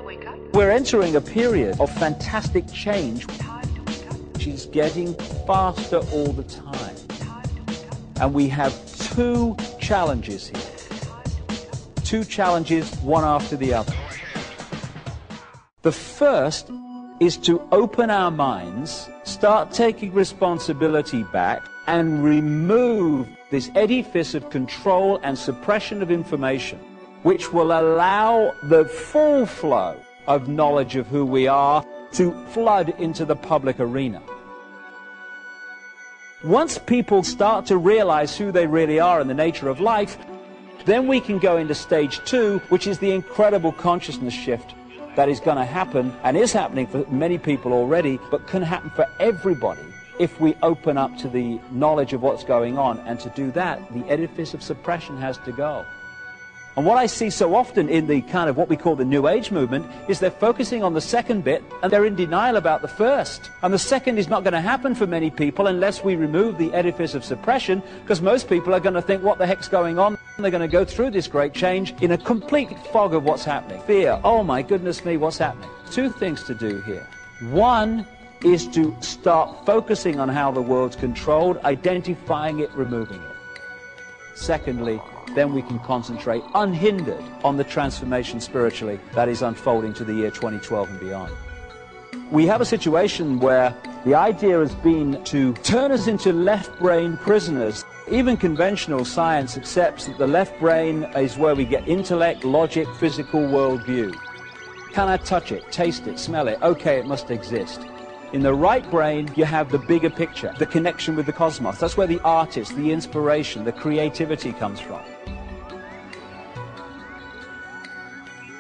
wake up? We're entering a period of fantastic change, which is getting faster all the time. And we have two challenges here. Two challenges, one after the other. The first is to open our minds, start taking responsibility back, and remove this edifice of control and suppression of information, which will allow the full flow of knowledge of who we are to flood into the public arena. Once people start to realize who they really are and the nature of life, then we can go into stage two, which is the incredible consciousness shift that is going to happen and is happening for many people already, but can happen for everybody if we open up to the knowledge of what's going on. And to do that, the edifice of suppression has to go. And what I see so often in the kind of what we call the New Age movement is they're focusing on the second bit and they're in denial about the first. And the second is not going to happen for many people unless we remove the edifice of suppression, because most people are going to think, what the heck's going on? And they're going to go through this great change in a complete fog of what's happening. Fear, oh my goodness me, what's happening? Two things to do here. One is to start focusing on how the world's controlled, identifying it, removing it. Secondly, then we can concentrate unhindered on the transformation spiritually that is unfolding to the year 2012 and beyond. We have a situation where the idea has been to turn us into left-brain prisoners. Even conventional science accepts that the left brain is where we get intellect, logic, physical worldview. Can I touch it, taste it, smell it? Okay, it must exist. In the right brain, you have the bigger picture, the connection with the cosmos. That's where the artist, the inspiration, the creativity comes from.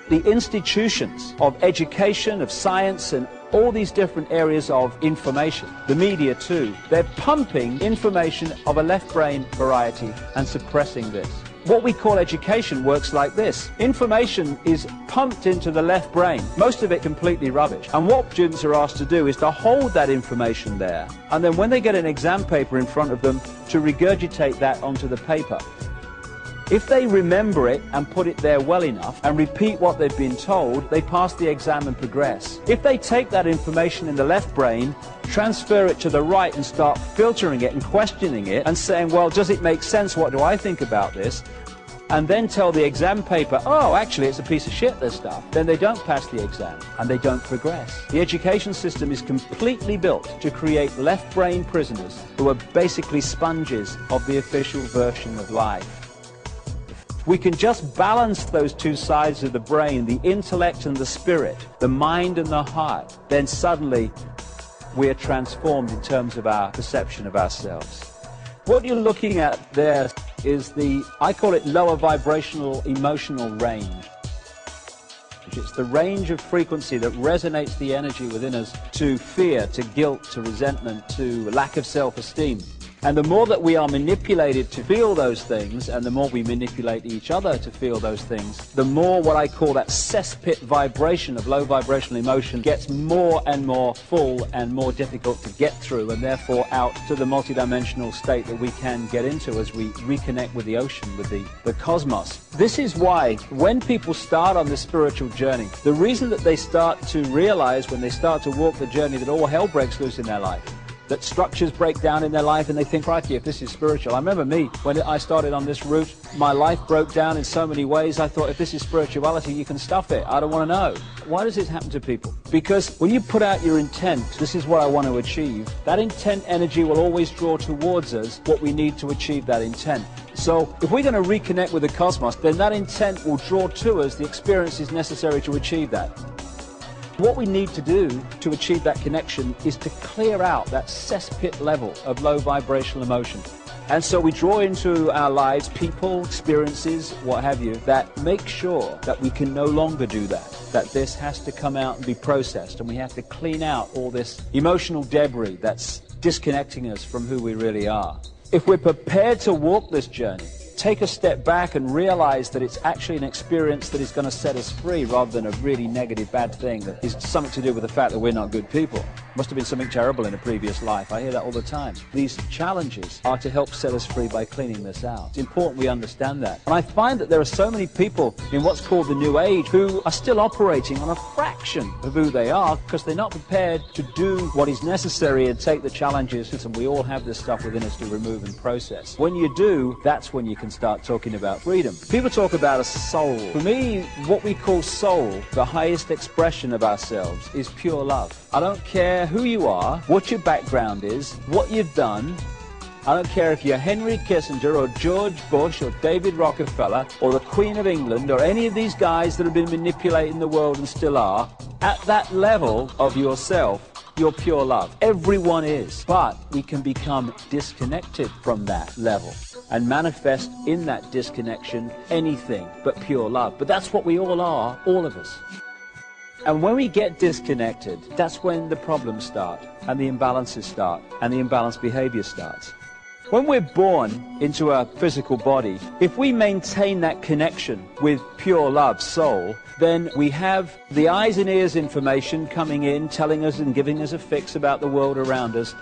The institutions of education, of science, and all these different areas of information, the media too, they're pumping information of a left brain variety and suppressing this. What we call education works like this. Information is pumped into the left brain, most of it completely rubbish. And what students are asked to do is to hold that information there, and then when they get an exam paper in front of them, to regurgitate that onto the paper. If they remember it and put it there well enough and repeat what they've been told, they pass the exam and progress. If they take that information in the left brain, transfer it to the right and start filtering it and questioning it and saying, well, does it make sense? What do I think about this? And then tell the exam paper, oh, actually, it's a piece of shit, this stuff. Then they don't pass the exam and they don't progress. The education system is completely built to create left brain prisoners who are basically sponges of the official version of life. We can just balance those two sides of the brain, the intellect and the spirit, the mind and the heart, then suddenly we are transformed in terms of our perception of ourselves. What you're looking at there is I call it lower vibrational emotional range. It's the range of frequency that resonates the energy within us to fear, to guilt, to resentment, to lack of self-esteem. And the more that we are manipulated to feel those things, and the more we manipulate each other to feel those things, the more what I call that cesspit vibration of low vibrational emotion gets more and more full and more difficult to get through, and therefore out to the multidimensional state that we can get into as we reconnect with the ocean, with the cosmos. This is why when people start on this spiritual journey, the reason that they start to realize when they start to walk the journey that all hell breaks loose in their life, that structures break down in their life and they think, crikey, if this is spiritual. I remember me, when I started on this route, my life broke down in so many ways. I thought, if this is spirituality, you can stuff it. I don't want to know. Why does this happen to people? Because when you put out your intent, this is what I want to achieve, that intent energy will always draw towards us what we need to achieve that intent. So if we're going to reconnect with the cosmos, then that intent will draw to us the experiences necessary to achieve that. What we need to do to achieve that connection is to clear out that cesspit level of low vibrational emotion. And so we draw into our lives people, experiences, what have you, that make sure that we can no longer do that, that this has to come out and be processed, and we have to clean out all this emotional debris that's disconnecting us from who we really are. If we're prepared to walk this journey, take a step back and realize that it's actually an experience that is going to set us free rather than a really negative, bad thing that is something to do with the fact that we're not good people. Must have been something terrible in a previous life. I hear that all the time. These challenges are to help set us free by cleaning this out. It's important we understand that. And I find that there are so many people in what's called the New Age who are still operating on a fraction of who they are because they're not prepared to do what is necessary and take the challenges. And we all have this stuff within us to remove and process. When you do, that's when you can start talking about freedom. People talk about a soul. For me, what we call soul, the highest expression of ourselves, is pure love. I don't care who you are, what your background is, what you've done. I don't care if you're Henry Kissinger or George Bush or David Rockefeller or the Queen of England or any of these guys that have been manipulating the world and still are. At that level of yourself, you're pure love. Everyone is. But we can become disconnected from that level and manifest in that disconnection anything but pure love. But that's what we all are, all of us. And when we get disconnected, that's when the problems start, and the imbalances start, and the imbalanced behavior starts. When we're born into a physical body, if we maintain that connection with pure love, soul, then we have the eyes and ears information coming in, telling us and giving us a fix about the world around us.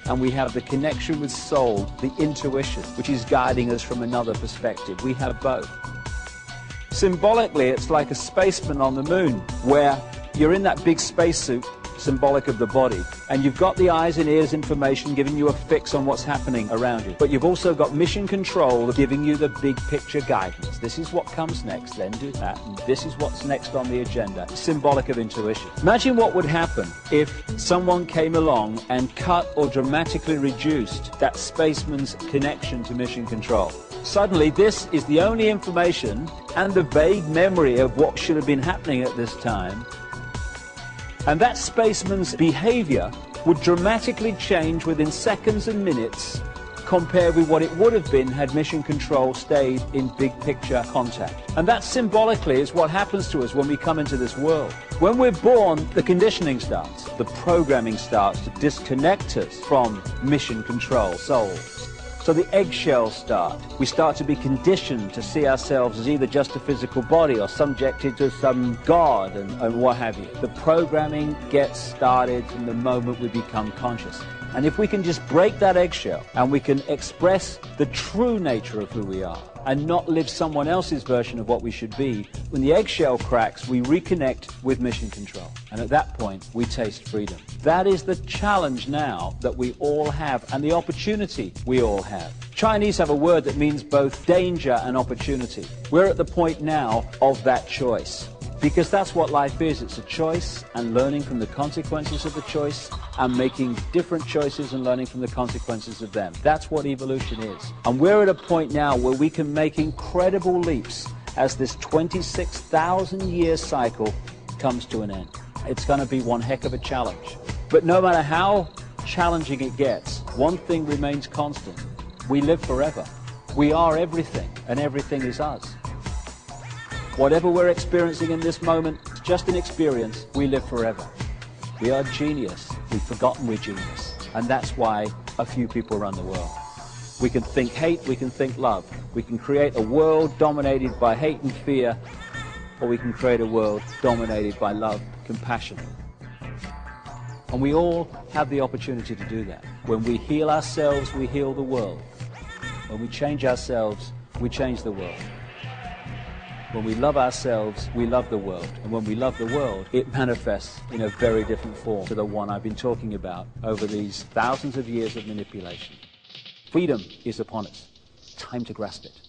And we have the connection with soul, the intuition, which is guiding us from another perspective. We have both. Symbolically, it's like a spaceman on the moon, where you're in that big spacesuit, symbolic of the body, and you've got the eyes and ears information giving you a fix on what's happening around you. But you've also got mission control giving you the big picture guidance. This is what comes next, then do that, and this is what's next on the agenda. Symbolic of intuition. Imagine what would happen if someone came along and cut or dramatically reduced that spaceman's connection to mission control. Suddenly, this is the only information and the vague memory of what should have been happening at this time. And that spaceman's behavior would dramatically change within seconds and minutes compared with what it would have been had mission control stayed in big picture contact. And that symbolically is what happens to us when we come into this world. When we're born, the conditioning starts, the programming starts to disconnect us from mission control, soul. So the eggshells start. We start to be conditioned to see ourselves as either just a physical body or subjected to some god and what have you. The programming gets started from the moment we become conscious. And if we can just break that eggshell and we can express the true nature of who we are and not live someone else's version of what we should be, when the eggshell cracks, we reconnect with mission control. And at that point, we taste freedom. That is the challenge now that we all have and the opportunity we all have. Chinese have a word that means both danger and opportunity. We're at the point now of that choice. Because that's what life is. It's a choice and learning from the consequences of the choice and making different choices and learning from the consequences of them. That's what evolution is. And we're at a point now where we can make incredible leaps as this 26,000-year cycle comes to an end. It's going to be one heck of a challenge. But no matter how challenging it gets, one thing remains constant. We live forever. We are everything, and everything is us. Whatever we're experiencing in this moment, it's just an experience. We live forever. We are genius. We've forgotten we're genius. And that's why a few people run the world. We can think hate, we can think love. We can create a world dominated by hate and fear, or we can create a world dominated by love, compassion. And we all have the opportunity to do that. When we heal ourselves, we heal the world. When we change ourselves, we change the world. When we love ourselves, we love the world. And when we love the world, it manifests in a very different form to the one I've been talking about over these thousands of years of manipulation. Freedom is upon us. Time to grasp it.